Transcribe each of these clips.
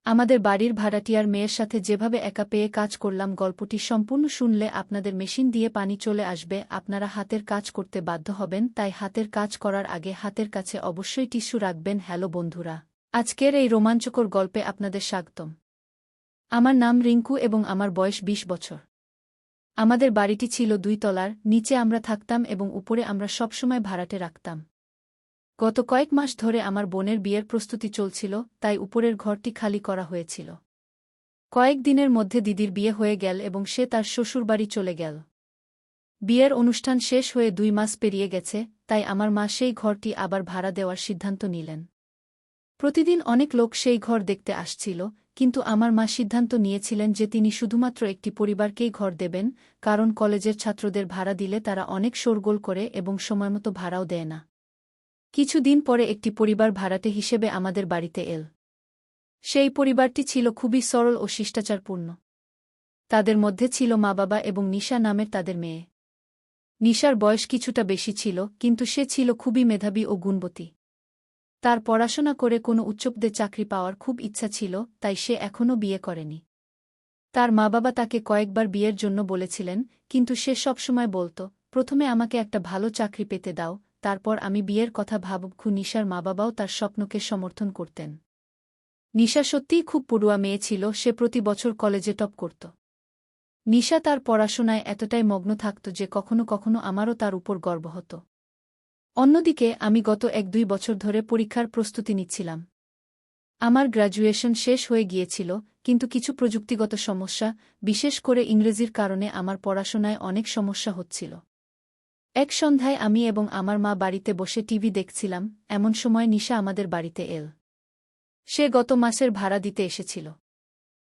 আমাদের বাড়ির ভাড়াটিয়ার মেয়ের সাথে যেভাবে একা পেয়ে কাজ করলাম, গল্পটি সম্পূর্ণ শুনলে আপনাদের মেশিন দিয়ে পানি চলে আসবে, আপনারা হাতের কাজ করতে বাধ্য হবেন। তাই হাতের কাজ করার আগে হাতের কাছে অবশ্যই টিস্যু রাখবেন। হ্যালো বন্ধুরা, আজকের এই রোমাঞ্চকর গল্পে আপনাদের স্বাগতম। আমার নাম রিঙ্কু এবং আমার বয়স ২০ বছর। আমাদের বাড়িটি ছিল ২ তলার, নিচে আমরা থাকতাম এবং উপরে আমরা সবসময় ভাড়াটে রাখতাম। গত কয়েক মাস ধরে আমার বোনের বিয়ের প্রস্তুতি চলছিল, তাই উপরের ঘরটি খালি করা হয়েছিল। কয়েক দিনের মধ্যে দিদির বিয়ে হয়ে গেল এবং সে তার শ্বশুরবাড়ি চলে গেল। বিয়ের অনুষ্ঠান শেষ হয়ে ২ মাস পেরিয়ে গেছে, তাই আমার মা সেই ঘরটি আবার ভাড়া দেওয়ার সিদ্ধান্ত নিলেন। প্রতিদিন অনেক লোক সেই ঘর দেখতে আসছিল, কিন্তু আমার মা সিদ্ধান্ত নিয়েছিলেন যে তিনি শুধুমাত্র একটি পরিবারকেই ঘর দেবেন, কারণ কলেজের ছাত্রদের ভাড়া দিলে তারা অনেক শোরগোল করে এবং সময়মতো ভাড়াও দেয় না। কিছুদিন পরে একটি পরিবার ভাড়াটে হিসেবে আমাদের বাড়িতে এল। সেই পরিবারটি ছিল খুবই সরল ও শিষ্টাচারপূর্ণ। তাদের মধ্যে ছিল মা-বাবা এবং নিশা নামের তাদের মেয়ে। নিশার বয়স কিছুটা বেশি ছিল, কিন্তু সে ছিল খুবই মেধাবী ও গুণবতী। তার পড়াশোনা করে কোনো উচ্চপদে চাকরি পাওয়ার খুব ইচ্ছা ছিল, তাই সে এখনও বিয়ে করেনি। তার মা-বাবা তাকে কয়েকবার বিয়ের জন্য বলেছিলেন, কিন্তু সে সবসময় বলত, প্রথমে আমাকে একটা ভালো চাকরি পেতে দাও, তারপর আমি বিয়ের কথা ভাবব। নিশার মা-বাবাও তার স্বপ্নকে সমর্থন করতেন। নিশা সত্যিই খুব পড়ুয়া মেয়ে ছিল, সে প্রতি বছর কলেজে টপ করত। নিশা তার পড়াশোনায় এতটাই মগ্ন থাকত যে কখনো কখনো আমারও তার উপর গর্ব হতো। অন্যদিকে আমি গত ১-২ বছর ধরে পরীক্ষার প্রস্তুতি নিচ্ছিলাম। আমার গ্র্যাজুয়েশন শেষ হয়ে গিয়েছিল, কিন্তু কিছু প্রযুক্তিগত সমস্যা, বিশেষ করে ইংরেজির কারণে আমার পড়াশোনায় অনেক সমস্যা হচ্ছিল। এক সন্ধ্যায় আমি এবং আমার মা বাড়িতে বসে টিভি দেখছিলাম, এমন সময় নিশা আমাদের বাড়িতে এল। সে গত মাসের ভাড়া দিতে এসেছিল।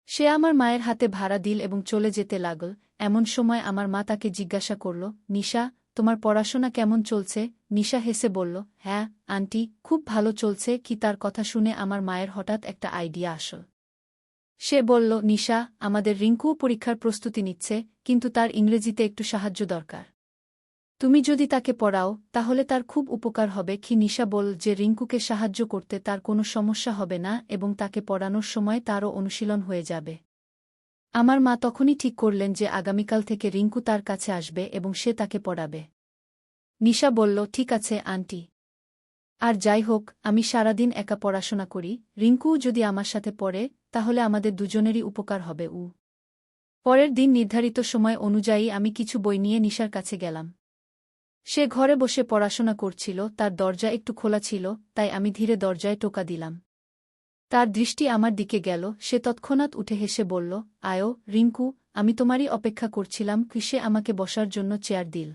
সে আমার মায়ের হাতে ভাড়া দিল এবং চলে যেতে লাগল। এমন সময় আমার মা তাকে জিজ্ঞাসা করল, নিশা, তোমার পড়াশোনা কেমন চলছে? নিশা হেসে বলল, হ্যাঁ আন্টি, খুব ভালো চলছে। কি? তার কথা শুনে আমার মায়ের হঠাৎ একটা আইডিয়া আসল। সে বলল, নিশা, আমাদের রিঙ্কুও পরীক্ষার প্রস্তুতি নিচ্ছে, কিন্তু তার ইংরেজিতে একটু সাহায্য দরকার। তুমি যদি তাকে পড়াও, তাহলে তার খুব উপকার হবে। নিশা বলল যে রিঙ্কুকে সাহায্য করতে তার কোনো সমস্যা হবে না এবং তাকে পড়ানোর সময় তারও অনুশীলন হয়ে যাবে। আমার মা তখনই ঠিক করলেন যে আগামীকাল থেকে রিঙ্কু তার কাছে আসবে এবং সে তাকে পড়াবে। নিশা বলল, ঠিক আছে আন্টি। আর যাই হোক, আমি সারাদিন একা পড়াশোনা করি, রিঙ্কুও যদি আমার সাথে পড়ে, তাহলে আমাদের দুজনেরই উপকার হবে। পরের দিন নির্ধারিত সময় অনুযায়ী আমি কিছু বই নিয়ে নিশার কাছে গেলাম। সে ঘরে বসে পড়াশোনা করছিল, তার দরজা একটু খোলা ছিল, তাই আমি ধীরে দরজায় টোকা দিলাম। তার দৃষ্টি আমার দিকে গেল, সে তৎক্ষণাৎ উঠে হেসে বলল, আয়ো রিঙ্কু, আমি তোমারই অপেক্ষা করছিলাম। সে আমাকে বসার জন্য চেয়ার দিল।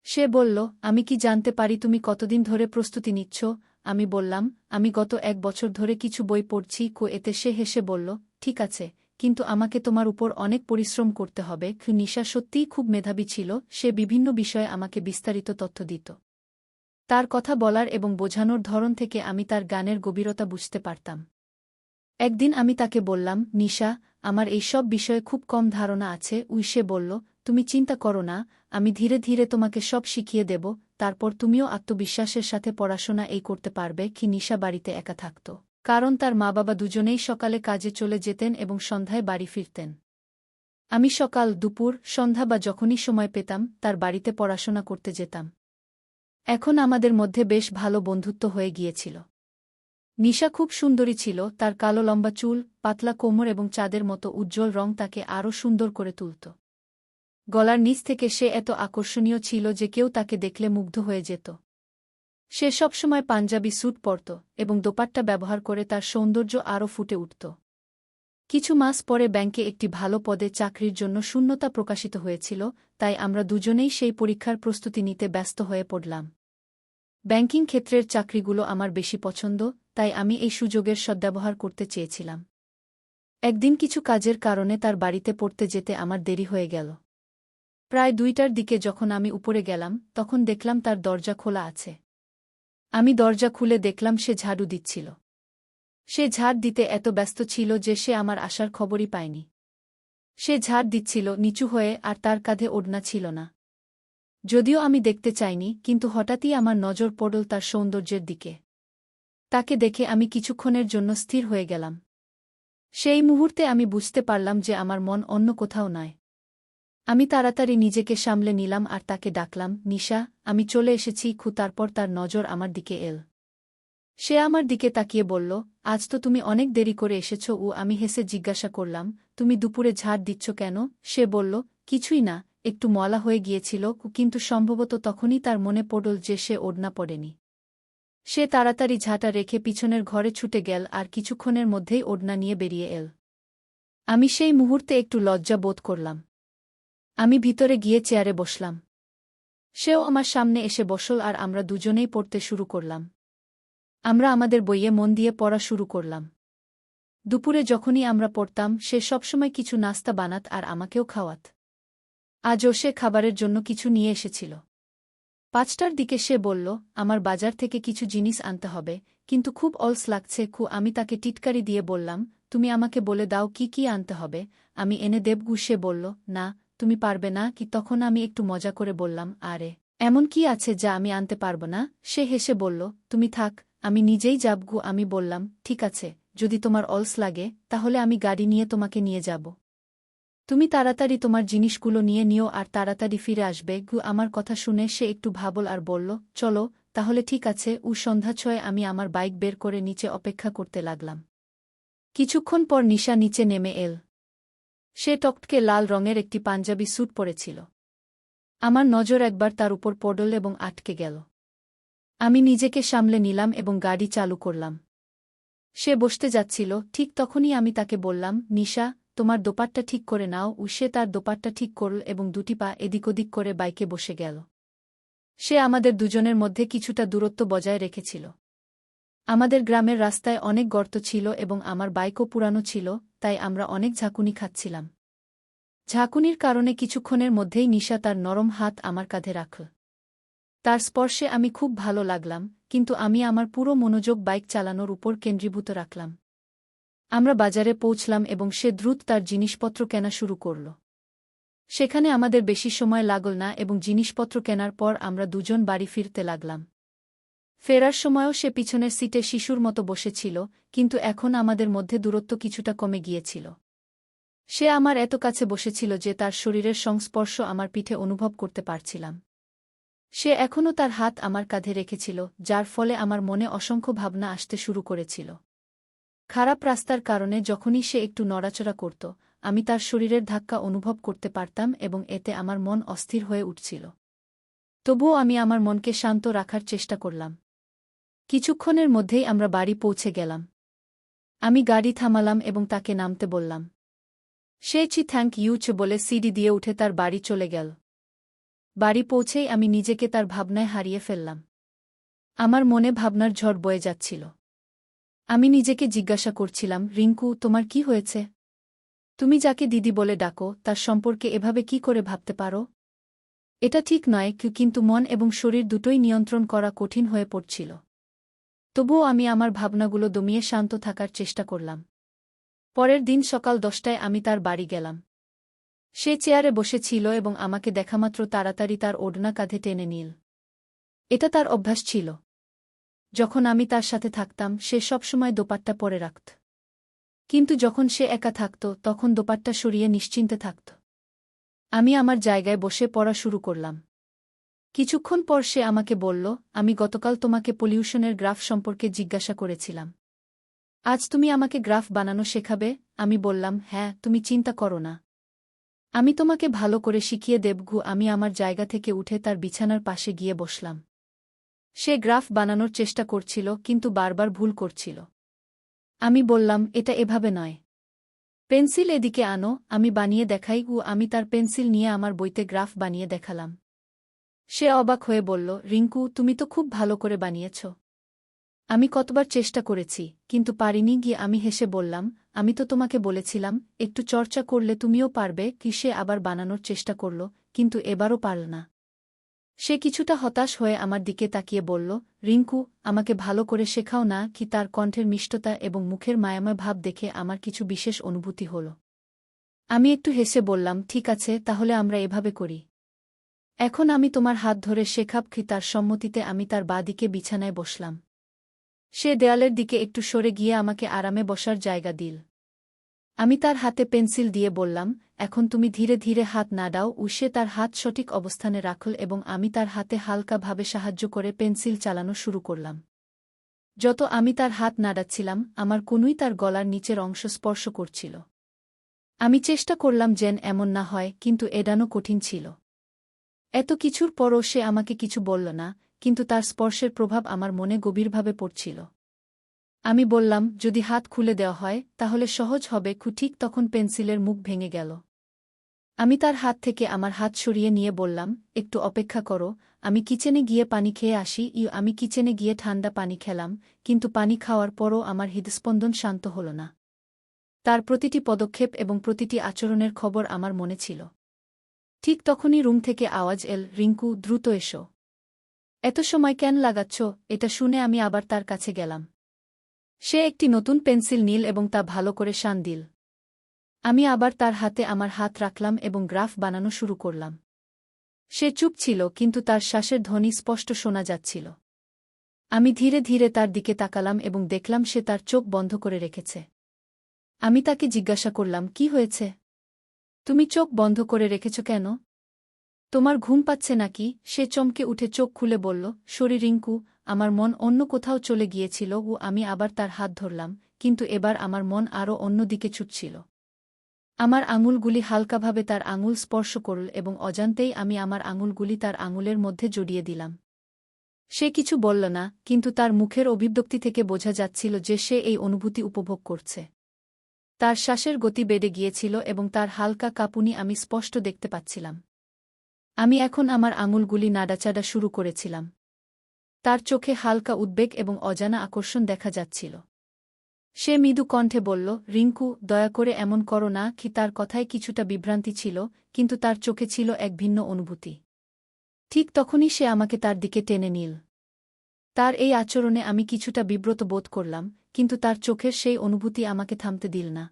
সে বলল, আমি কি জানতে পারি তুমি কতদিন ধরে প্রস্তুতি নিচ্ছ? আমি বললাম, আমি গত ১ বছর ধরে কিছু বই পড়ছি। এতে সে হেসে বলল, ঠিক আছে, কিন্তু আমাকে তোমার উপর অনেক পরিশ্রম করতে হবে। নিশা সত্যিই খুব মেধাবী ছিল, সে বিভিন্ন বিষয়ে আমাকে বিস্তারিত তথ্য দিত। তার কথা বলার এবং বোঝানোর ধরন থেকে আমি তার জ্ঞানের গভীরতা বুঝতে পারতাম। একদিন আমি তাকে বললাম, নিশা, আমার এই সব বিষয়ে খুব কম ধারণা আছে। সে বলল, তুমি চিন্তা করো না, আমি ধীরে ধীরে তোমাকে সব শিখিয়ে দেব, তারপর তুমিও আত্মবিশ্বাসের সাথে পড়াশোনা করতে পারবে। নিশা বাড়িতে একা থাকত, কারণ তার মা-বাবা দুজনেই সকালে কাজে চলে যেতেন এবং সন্ধ্যায় বাড়ি ফিরতেন। আমি সকাল, দুপুর, সন্ধ্যা বা যখনই সময় পেতাম তার বাড়িতে পড়াশোনা করতে যেতাম। এখন আমাদের মধ্যে বেশ ভালো বন্ধুত্ব হয়ে গিয়েছিল। নিশা খুব সুন্দরী ছিল, তার কালো লম্বা চুল, পাতলা কোমর এবং চাঁদের মতো উজ্জ্বল রং তাকে আরও সুন্দর করে তুলত। গলার নিচ থেকে সে এত আকর্ষণীয় ছিল যে কেউ তাকে দেখলে মুগ্ধ হয়ে যেত। সে সবসময় পাঞ্জাবি স্যুট পরত এবং দোপাট্টা ব্যবহার করে তার সৌন্দর্য আরও ফুটে উঠত। কিছু মাস পরে ব্যাংকে একটি ভালো পদে চাকরির জন্য শূন্যতা প্রকাশিত হয়েছিল, তাই আমরা দুজনেই সেই পরীক্ষার প্রস্তুতি নিতে ব্যস্ত হয়ে পড়লাম। ব্যাংকিং ক্ষেত্রের চাকরিগুলো আমার বেশি পছন্দ, তাই আমি এই সুযোগের সদ্ব্যবহার করতে চেয়েছিলাম। একদিন কিছু কাজের কারণে তার বাড়িতে পড়তে যেতে আমার দেরি হয়ে গেল। প্রায় ২টার দিকে যখন আমি উপরে গেলাম, তখন দেখলাম তার দরজা খোলা আছে। আমি দরজা খুলে দেখলাম সে ঝাড়ু দিচ্ছিল। সে ঝাড় দিতে এত ব্যস্ত ছিল যে সে আমার আসার খবরই পায়নি। সে ঝাড় দিচ্ছিল নিচু হয়ে, আর তার কাঁধে ওড়না ছিল না। যদিও আমি দেখতে চাইনি, কিন্তু হঠাৎই আমার নজর পড়ল তার সৌন্দর্যের দিকে। তাকে দেখে আমি কিছুক্ষণের জন্য স্থির হয়ে গেলাম। সেই মুহূর্তে আমি বুঝতে পারলাম যে আমার মন অন্য কোথাও নয়। আমি তাড়াতাড়ি নিজেকে সামলে নিলাম আর তাকে ডাকলাম, নিশা, আমি চলে এসেছি। তারপর তার নজর আমার দিকে এল। সে আমার দিকে তাকিয়ে বলল, আজ তো তুমি অনেক দেরি করে এসেছ। আমি হেসে জিজ্ঞাসা করলাম, তুমি দুপুরে ঝাড় দিচ্ছ কেন? সে বলল, কিছুই না, একটু ময়লা হয়ে গিয়েছিল। কিন্তু সম্ভবত তখনই তার মনে পড়ল যে সে ওড়না পড়েনি। সে তাড়াতাড়ি ঝাঁটা রেখে পিছনের ঘরে ছুটে গেল আর কিছুক্ষণের মধ্যেই ওড়না নিয়ে বেরিয়ে এল। আমি সেই মুহূর্তে একটু লজ্জা বোধ করলাম। আমি ভিতরে গিয়ে চেয়ারে বসলাম। সেও আমার সামনে এসে বসল আর আমরা দুজনেই পড়তে শুরু করলাম। আমরা আমাদের বইয়ে মন দিয়ে পড়া শুরু করলাম। দুপুরে যখনই আমরা পড়তাম সে সবসময় কিছু নাস্তা বানাত আর আমাকেও খাওয়াত। আজও সে খাবারের জন্য কিছু নিয়ে এসেছিল। 5টার দিকে সে বলল, আমার বাজার থেকে কিছু জিনিস আনতে হবে, কিন্তু খুব অলস লাগছে। আমি তাকে টিটকারি দিয়ে বললাম, তুমি আমাকে বলে দাও কি কি আনতে হবে, আমি এনে দেব। সে বলল, না, তুমি পারবে না কি? তখন আমি একটু মজা করে বললাম, আরে, এমন কি আছে যা আমি আনতে পারব না? সে হেসে বলল, তুমি থাক, আমি নিজেই যাব। আমি বললাম, ঠিক আছে, যদি তোমার অলস লাগে তাহলে আমি গাড়ি নিয়ে তোমাকে নিয়ে যাব। তুমি তাড়াতাড়ি তোমার জিনিসগুলো নিয়ে নিও আর তাড়াতাড়ি ফিরে আসবে। আমার কথা শুনে সে একটু ভাবল আর বলল, চলো, তাহলে ঠিক আছে। সন্ধ্যা 6 আমি আমার বাইক বের করে নিচে অপেক্ষা করতে লাগলাম। কিছুক্ষণ পর নিশা নিচে নেমে এল। সে টকটকে লাল রঙের একটি পাঞ্জাবি স্যুট পরেছিল। আমার নজর একবার তার উপর পড়ল এবং আটকে গেল। আমি নিজেকে সামলে নিলাম এবং গাড়ি চালু করলাম। সে বসতে যাচ্ছিল, ঠিক তখনই আমি তাকে বললাম, নিশা, তোমার দোপাট্টা ঠিক করে নাও। সে তার দোপাট্টা ঠিক করল এবং দুটি পা এদিক ওদিক করে বাইকে বসে গেল। সে আমাদের দুজনের মধ্যে কিছুটা দূরত্ব বজায় রেখেছিল। আমাদের গ্রামের রাস্তায় অনেক গর্ত ছিল এবং আমার বাইকও পুরানো ছিল, তাই আমরা অনেক ঝাঁকুনি খাচ্ছিলাম। ঝাঁকুনির কারণে কিছুক্ষণের মধ্যেই নিশা তার নরম হাত আমার কাঁধে রাখল। তার স্পর্শে আমি খুব ভালো লাগলাম, কিন্তু আমি আমার পুরো মনোযোগ বাইক চালানোর উপর কেন্দ্রীভূত রাখলাম। আমরা বাজারে পৌঁছলাম এবং সে দ্রুত তার জিনিসপত্র কেনা শুরু করল। সেখানে আমাদের বেশি সময় লাগল না এবং জিনিসপত্র কেনার পর আমরা দুজন বাড়ি ফিরতে লাগলাম। ফেরার সময়ও সে পিছনের সিটে শিশুর মতো বসেছিল, কিন্তু এখন আমাদের মধ্যে দূরত্ব কিছুটা কমে গিয়েছিল। সে আমার এত কাছে বসেছিল যে তার শরীরের সংস্পর্শ আমার পিঠে অনুভব করতে পারছিলাম। সে এখনও তার হাত আমার কাঁধে রেখেছিল, যার ফলে আমার মনে অসংখ্য ভাবনা আসতে শুরু করেছিল। খারাপ রাস্তার কারণে যখনই সে একটু নড়াচড়া করত, আমি তার শরীরের ধাক্কা অনুভব করতে পারতাম এবং এতে আমার মন অস্থির হয়ে উঠছিল। তবুও আমি আমার মনকে শান্ত রাখার চেষ্টা করলাম। কিছুক্ষণের মধ্যেই আমরা বাড়ি পৌঁছে গেলাম। আমি গাড়ি থামালাম এবং তাকে নামতে বললাম। সে থ্যাংক ইউ বলে সিঁড়ি দিয়ে উঠে তার বাড়ি চলে গেল। বাড়ি পৌঁছেই আমি নিজেকে তার ভাবনায় হারিয়ে ফেললাম। আমার মনে ভাবনার ঝড় বয়ে যাচ্ছিল। আমি নিজেকে জিজ্ঞাসা করছিলাম, রিঙ্কু, তোমার কি হয়েছে? তুমি যাকে দিদি বলে ডাকো তার সম্পর্কে এভাবে কি করে ভাবতে পারো? এটা ঠিক নয়। কিন্তু মন এবং শরীর দুটোই নিয়ন্ত্রণ করা কঠিন হয়ে পড়ছিল। তবুও আমি আমার ভাবনাগুলো দমিয়ে শান্ত থাকার চেষ্টা করলাম। পরের দিন সকাল 10টায় আমি তার বাড়ি গেলাম। সে চেয়ারে বসেছিল এবং আমাকে দেখামাত্র তাড়াতাড়ি তার ওড়না কাঁধে টেনে নিল। এটা তার অভ্যাস ছিল। যখন আমি তার সাথে থাকতাম সে সবসময় দোপাট্টা পরে রাখত। কিন্তু যখন সে একা থাকত তখন দোপাট্টা সরিয়ে নিশ্চিন্তে থাকত। আমি আমার জায়গায় বসে পড়া শুরু করলাম। কিছুক্ষণ পর সে আমাকে বলল, আমি গতকাল তোমাকে পলিউশনের গ্রাফ সম্পর্কে জিজ্ঞাসা করেছিলাম। আজ তুমি আমাকে গ্রাফ বানানো শেখাবে? আমি বললাম, হ্যাঁ, তুমি চিন্তা করো না, আমি তোমাকে ভালো করে শিখিয়ে দেব। আমি আমার জায়গা থেকে উঠে তার বিছানার পাশে গিয়ে বসলাম। সে গ্রাফ বানানোর চেষ্টা করছিল কিন্তু বারবার ভুল করছিল। আমি বললাম, এটা এভাবে নয়। পেন্সিল এদিকে আনো, আমি বানিয়ে দেখাই। আমি তার পেন্সিল নিয়ে আমার বইতে গ্রাফ বানিয়ে দেখালাম। সে অবাক হয়ে বলল, রিঙ্কু, তুমি তো খুব ভালো করে বানিয়েছ। আমি কতবার চেষ্টা করেছি, কিন্তু পারিনি। আমি হেসে বললাম, আমি তো তোমাকে বলেছিলাম একটু চর্চা করলে তুমিও পারবে। সে আবার বানানোর চেষ্টা করল, কিন্তু এবারও পারল না। সে কিছুটা হতাশ হয়ে আমার দিকে তাকিয়ে বলল, রিঙ্কু, আমাকে ভালো করে শেখাও না কি? তার কণ্ঠের মিষ্টতা এবং মুখের মায়াময় ভাব দেখে আমার কিছু বিশেষ অনুভূতি হল। আমি একটু হেসে বললাম, ঠিক আছে, তাহলে আমরা এভাবে করি। এখন আমি তোমার হাত ধরে শেখাব। তার সম্মতিতে আমি তার বাঁ দিকে বিছানায় বসলাম। সে দেয়ালের দিকে একটু সরে গিয়ে আমাকে আরামে বসার জায়গা দিল। আমি তার হাতে পেন্সিল দিয়ে বললাম, এখন তুমি ধীরে ধীরে হাত নাড়াও। সে তার হাত সঠিক অবস্থানে রাখল এবং আমি তার হাতে হালকাভাবে সাহায্য করে পেন্সিল চালানো শুরু করলাম। যত আমি তার হাত নাড়াচ্ছিলাম, আমার কনুই তার গলার নিচের অংশ স্পর্শ করছিল। আমি চেষ্টা করলাম যেন এমন না হয়, কিন্তু এড়ানো কঠিন ছিল। এত কিছুর পরও সে আমাকে কিছু বলল না, কিন্তু তার স্পর্শের প্রভাব আমার মনে গভীরভাবে পড়ছিল। আমি বললাম, যদি হাত খুলে দেওয়া হয় তাহলে সহজ হবে। ঠিক তখন পেন্সিলের মুখ ভেঙে গেল। আমি তার হাত থেকে আমার হাত সরিয়ে নিয়ে বললাম, একটু অপেক্ষা করো, আমি কিচেনে গিয়ে পানি খেয়ে আসি। আমি কিচেনে গিয়ে ঠান্ডা পানি খেলাম, কিন্তু পানি খাওয়ার পরও আমার হৃদস্পন্দন শান্ত হল না। তার প্রতিটি পদক্ষেপ এবং প্রতিটি আচরণের খবর আমার মনে ছিল। ঠিক তখনই রুম থেকে আওয়াজ এল, রিঙ্কু, দ্রুত এসো। এত সময় কেন লাগাচ্ছ? এটা শুনে আমি আবার তার কাছে গেলাম। সে একটি নতুন পেন্সিল নিল এবং তা ভালো করে শান দিল। আমি আবার তার হাতে আমার হাত রাখলাম এবং গ্রাফ বানানো শুরু করলাম। সে চুপ ছিল, কিন্তু তার শ্বাসের ধ্বনি স্পষ্ট শোনা যাচ্ছিল। আমি ধীরে ধীরে তার দিকে তাকালাম এবং দেখলাম সে তার চোখ বন্ধ করে রেখেছে। আমি তাকে জিজ্ঞাসা করলাম, কি হয়েছে? তুমি চোখ বন্ধ করে রেখেছ কেন? তোমার ঘুম পাচ্ছে নাকি? সে চমকে উঠে চোখ খুলে বলল, সরি রিঙ্কু, আমার মন অন্য কোথাও চলে গিয়েছিল। আমি আবার তার হাত ধরলাম, কিন্তু এবার আমার মন আরও অন্যদিকে ছুটছিল। আমার আঙুলগুলি হালকাভাবে তার আঙুল স্পর্শ করল এবং অজান্তেই আমি আমার আঙুলগুলি তার আঙুলের মধ্যে জড়িয়ে দিলাম। সে কিছু বলল না, কিন্তু তার মুখের অভিব্যক্তি থেকে বোঝা যাচ্ছিল যে সে এই অনুভূতি উপভোগ করছে। তার শ্বাসের গতি বেড়ে গিয়েছিল এবং তার হালকা কাঁপুনি আমি স্পষ্ট দেখতে পাচ্ছিলাম। আমি এখন আমার আঙুলগুলি নাড়াচাড়া শুরু করেছিলাম। তার চোখে হালকা উদ্বেগ এবং অজানা আকর্ষণ দেখা যাচ্ছিল। সে মৃদু কণ্ঠে বলল, রিঙ্কু, দয়া করে এমন করো না। তার কথায় কিছুটা বিভ্রান্তি ছিল, কিন্তু তার চোখে ছিল এক ভিন্ন অনুভূতি। ঠিক তখনই সে আমাকে তার দিকে টেনে নিল। তার এই আচরণে আমি কিছুটা বিব্রত বোধ করলাম, কিন্তু তার চোখের সেই অনুভূতি আমাকে থামতে দিল না।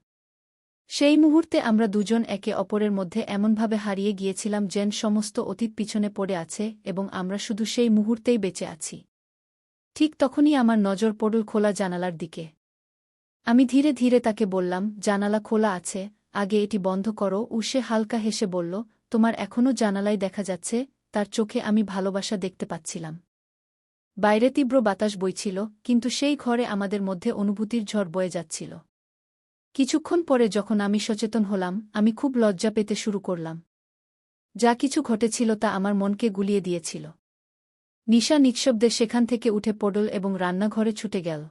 সেই মুহূর্তে আমরা দুজন একে অপরের মধ্যে এমনভাবে হারিয়ে গিয়েছিলাম যেন সমস্ত অতীত পিছনে পড়ে আছে এবং আমরা শুধু সেই মুহূর্তেই বেঁচে আছি। ঠিক তখনই আমার নজর পড়ল খোলা জানালার দিকে। আমি ধীরে ধীরে তাকে বললাম, জানালা খোলা আছে, আগে এটি বন্ধ করো। সে হালকা হেসে বলল, তোমার এখনও জানালায় দেখা যাচ্ছে। তার চোখে আমি ভালোবাসা দেখতে পাচ্ছিলাম। বাইরে তীব্র বাতাস বইছিল, কিন্তু সেই ঘরে আমাদের মধ্যে অনুভূতির ঝড় বয়ে যাচ্ছিল। কিছুক্ষণ পরে যখন আমি সচেতন হলাম, আমি খুব লজ্জা পেতে শুরু করলাম। যা কিছু ঘটেছিল তা আমার মনকে গুলিয়ে দিয়েছিল। নিশা নিঃশব্দে সেখান থেকে উঠে পড়ল এবং রান্নাঘরে ছুটে গেল।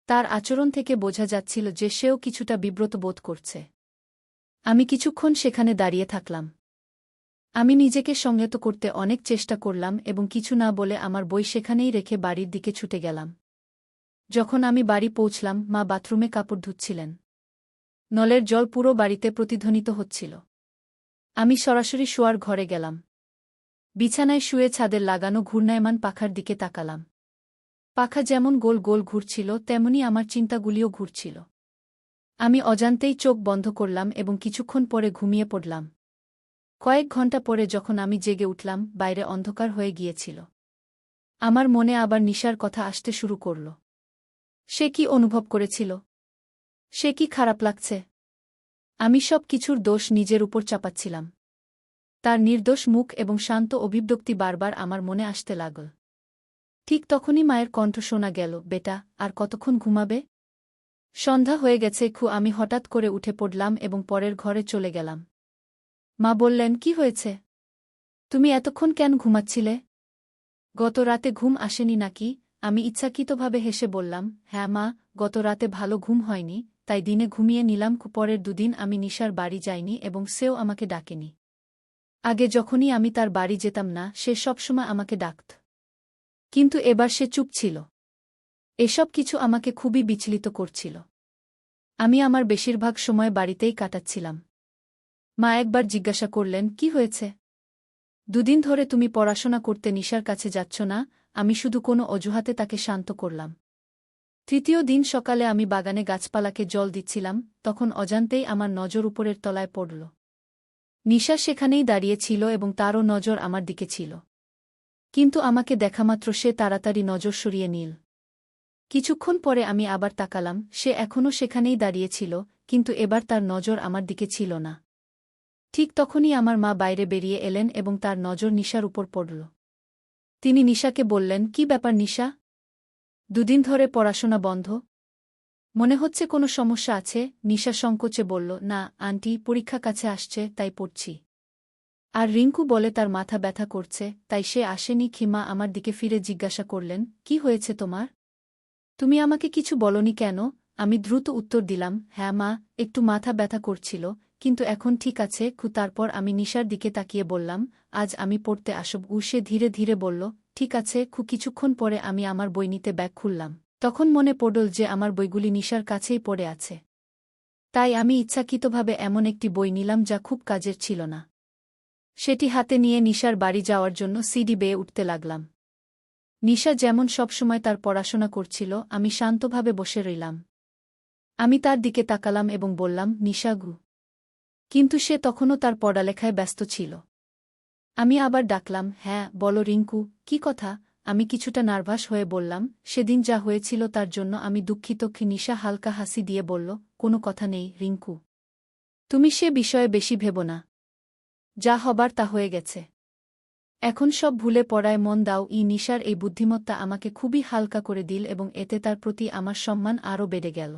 তার আচরণ থেকে বোঝা যাচ্ছিল যে সেও কিছুটা বিব্রত বোধ করছে। আমি কিছুক্ষণ সেখানে দাঁড়িয়ে থাকলাম। আমি নিজেকে সংযত করতে অনেক চেষ্টা করলাম এবং কিছু না বলে আমার বই সেখানেই রেখে বাড়ির দিকে ছুটে গেলাম। যখন আমি বাড়ি পৌঁছলাম, মা বাথরুমে কাপড় ধুচ্ছিলেন। নলের জল পুরো বাড়িতে প্রতিধ্বনিত হচ্ছিল। আমি সরাসরি শোয়ার ঘরে গেলাম। বিছানায় শুয়ে ছাদের লাগানো ঘূর্ণায়মান পাখার দিকে তাকালাম। পাখা যেমন গোল গোল ঘুরছিল, তেমনি আমার চিন্তাগুলিও ঘুরছিল। আমি অজান্তেই চোখ বন্ধ করলাম এবং কিছুক্ষণ পরে ঘুমিয়ে পড়লাম। কয়েক ঘণ্টা পরে যখন আমি জেগে উঠলাম, বাইরে অন্ধকার হয়ে গিয়েছিল। আমার মনে আবার নিশার কথা আসতে শুরু করল। সে কি অনুভব করেছিল? সে কি খারাপ লাগছে? আমি সব কিছুর দোষ নিজের উপর চাপাচ্ছিলাম। তার নির্দোষ মুখ এবং শান্ত অভিব্যক্তি বারবার আমার মনে আসতে লাগল। ঠিক তখনই মায়ের কণ্ঠ শোনা গেল, বেটা, আর কতক্ষণ ঘুমাবে? সন্ধ্যা হয়ে গেছে। আমি হঠাৎ করে উঠে পড়লাম এবং পরের ঘরে চলে গেলাম। মা বললেন, কি হয়েছে? তুমি এতক্ষণ কেন ঘুমাচ্ছিলে? গত রাতে ঘুম আসেনি নাকি? আমি ইচ্ছাকৃতভাবে হেসে বললাম, হ্যাঁ মা, গত রাতে ভালো ঘুম হয়নি, তাই দিনে ঘুমিয়ে নিলাম। পরের দুদিন আমি নিশার বাড়ি যাইনি এবং সেও আমাকে ডাকেনি। আগে যখনই আমি তার বাড়ি যেতাম না, সে সবসময় আমাকে ডাকত। কিন্তু এবার সে চুপ ছিল। এসব কিছু আমাকে খুবই বিচলিত করছিল। আমি আমার বেশিরভাগ সময় বাড়িতেই কাটাচ্ছিলাম। মা একবার জিজ্ঞাসা করলেন, কি হয়েছে? দুদিন ধরে তুমি পড়াশোনা করতে নিশার কাছে যাচ্ছ না? আমি শুধু কোনো অজুহাতে তাকে শান্ত করলাম। তৃতীয় দিন সকালে আমি বাগানে গাছপালাকে জল দিচ্ছিলাম, তখন অজান্তেই আমার নজর উপরের তলায় পড়ল। নিশা সেখানেই দাঁড়িয়ে ছিল এবং তারও নজর আমার দিকে ছিল। কিন্তু আমাকে দেখামাত্র সে তাড়াতাড়ি নজর সরিয়ে নিল। কিছুক্ষণ পরে আমি আবার তাকালাম, সে এখনও সেখানেই দাঁড়িয়ে ছিল, কিন্তু এবার তার নজর আমার দিকে ছিল না। ঠিক তখনই আমার মা বাইরে বেরিয়ে এলেন এবং তার নজর নিশার উপর পড়ল। তিনি নিশাকে বললেন, কি ব্যাপার নিশা? দুদিন ধরে পড়াশোনা বন্ধ? মনে হচ্ছে কোনো সমস্যা আছে। নিশা সংকোচে বলল, না আন্টি, পরীক্ষা কাছে আসছে তাই পড়ছি। আর রিঙ্কু বলে তার মাথা ব্যথা করছে, তাই সে আসেনি। খিমা আমার দিকে ফিরে জিজ্ঞাসা করলেন, কি হয়েছে তোমার? তুমি আমাকে কিছু বলনি কেন? আমি দ্রুত উত্তর দিলাম, হ্যাঁ মা, একটু মাথা ব্যথা করছিল, কিন্তু এখন ঠিক আছে। তারপর আমি নিশার দিকে তাকিয়ে বললাম, আজ আমি পড়তে আসব। সে ধীরে ধীরে বলল, ঠিক আছে। কিছুক্ষণ পরে আমি আমার বই নিতে ব্যাগ খুললাম। তখন মনে পড়ল যে আমার বইগুলি নিশার কাছেই পড়ে আছে। তাই আমি ইচ্ছাকৃতভাবে এমন একটি বই নিলাম যা খুব কাজের ছিল না। সেটি হাতে নিয়ে নিশার বাড়ি যাওয়ার জন্য সিঁড়ি বেয়ে উঠতে লাগলাম। নিশা যেমন সবসময় তার পড়াশোনা করছিল, আমি শান্তভাবে বসে রইলাম। আমি তার দিকে তাকালাম এবং বললাম, নিশা গু। কিন্তু সে তখনও তার পড়ালেখায় ব্যস্ত ছিল। আমি আবার ডাকলাম, হ্যাঁ বলো রিঙ্কু, কি কথা? আমি কিছুটা নার্ভাস হয়ে বললাম, সেদিন যা হয়েছিল তার জন্য আমি দুঃখিত। নিশা হালকা হাসি দিয়ে বলল, কোনো কথা নেই রিঙ্কু। তুমি সে বিষয়ে বেশি ভেবো না। যা হবার তা হয়ে গেছে। এখন সব ভুলে পড়ায় মন দাও। নিশার এই বুদ্ধিমত্তা আমাকে খুবই হালকা করে দিল এবং এতে তার প্রতি আমার সম্মান আরও বেড়ে গেল।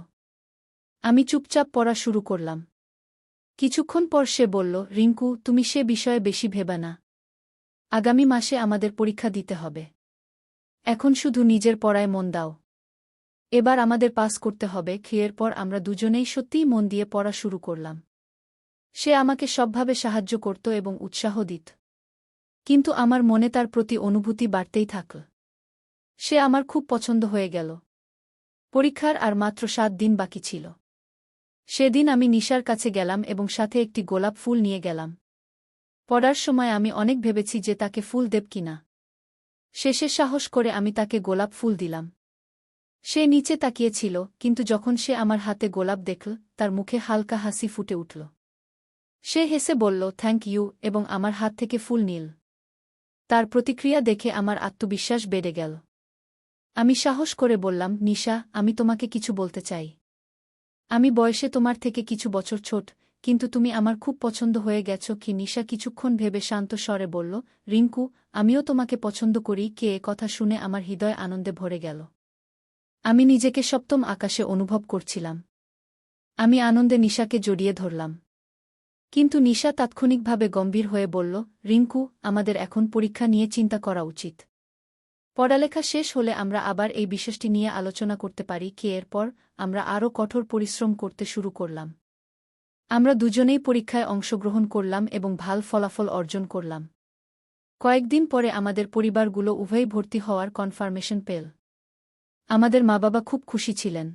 আমি চুপচাপ পড়া শুরু করলাম। কিছুক্ষণ পর সে বলল, রিঙ্কু, তুমি সে বিষয়ে বেশি ভেবা না। আগামী মাসে আমাদের পরীক্ষা দিতে হবে। এখন শুধু নিজের পড়ায় মন দাও। এবার আমাদের পাস করতে হবে। এরপর আমরা দুজনেই সত্যিই মন দিয়ে পড়া শুরু করলাম। সে আমাকে সবভাবে সাহায্য করত এবং উৎসাহ দিত। কিন্তু আমার মনে তার প্রতি অনুভূতি বাড়তেই থাকল। সে আমার খুব পছন্দ হয়ে গেল। পরীক্ষার আর মাত্র 7 দিন বাকি ছিল। সেদিন আমি নিশার কাছে গেলাম এবং সাথে একটি গোলাপ ফুল নিয়ে গেলাম। পড়ার সময় আমি অনেক ভেবেছি যে তাকে ফুল দেব কিনা। শেষে সাহস করে আমি তাকে গোলাপ ফুল দিলাম। সে নিচে তাকিয়েছিল, কিন্তু যখন সে আমার হাতে গোলাপ দেখল, তার মুখে হালকা হাসি ফুটে উঠল। সে হেসে বলল, থ্যাংক ইউ, এবং আমার হাত থেকে ফুল নিল। তার প্রতিক্রিয়া দেখে আমার আত্মবিশ্বাস বেড়ে গেল। আমি সাহস করে বললাম, নিশা, আমি তোমাকে কিছু বলতে চাই। আমি বয়সে তোমার থেকে কিছু বছর ছোট, কিন্তু তুমি আমার খুব পছন্দ হয়ে গেছ। নিশা কিছুক্ষণ ভেবে শান্ত স্বরে বলল, রিঙ্কু, আমিও তোমাকে পছন্দ করি। এ কথা শুনে আমার হৃদয় আনন্দে ভরে গেল। আমি নিজেকে সপ্তম আকাশে অনুভব করছিলাম। আমি আনন্দে নিশাকে জড়িয়ে ধরলাম। কিন্তু নিশা তাৎক্ষণিকভাবে গম্ভীর হয়ে বলল, রিঙ্কু, আমাদের এখন পরীক্ষা নিয়ে চিন্তা করা উচিত। পড়ালেখা শেষ হলে আমরা আবার এই বিষয়টি নিয়ে আলোচনা করতে পারি। এরপর আমরা আরও কঠোর পরিশ্রম করতে শুরু করলাম। আমরা দুজনেই পরীক্ষায় অংশগ্রহণ করলাম এবং ভালো ফলাফল অর্জন করলাম। কয়েকদিন পরে আমাদের পরিবারগুলো উভয়ই ভর্তি হওয়ার কনফার্মেশন পেল। আমাদের মা বাবা খুব খুশি ছিলেন।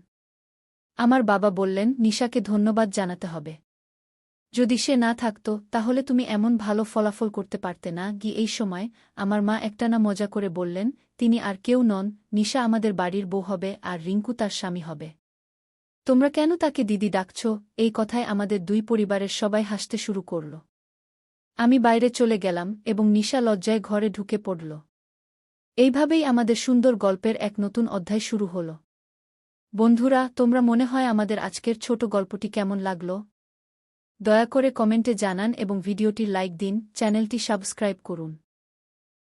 আমার বাবা বললেন, নিশাকে ধন্যবাদ জানাতে হবে। যদি সে না থাকত, তাহলে তুমি এমন ভালো ফলাফল করতে পারতে না। এই সময় আমার মা একটানা মজা করে বললেন, তিনি আর কেউ নন, নিশা আমাদের বাড়ির বউ হবে আর রিঙ্কু তার স্বামী হবে। তোমরা কেন তাকে দিদি ডাকছ? এই কথায় আমাদের দুই পরিবারের সবাই হাসতে শুরু করল। আমি বাইরে চলে গেলাম এবং নিশা লজ্জায় ঘরে ঢুকে পড়ল। এইভাবেই আমাদের সুন্দর গল্পের এক নতুন অধ্যায় শুরু হল। বন্ধুরা, তোমরা মনে হয় আমাদের আজকের ছোট গল্পটি কেমন লাগল? দয়া করে কমেন্টে জানান এবং ভিডিওটির লাইক দিন, চ্যানেলটি সাবস্ক্রাইব করুন।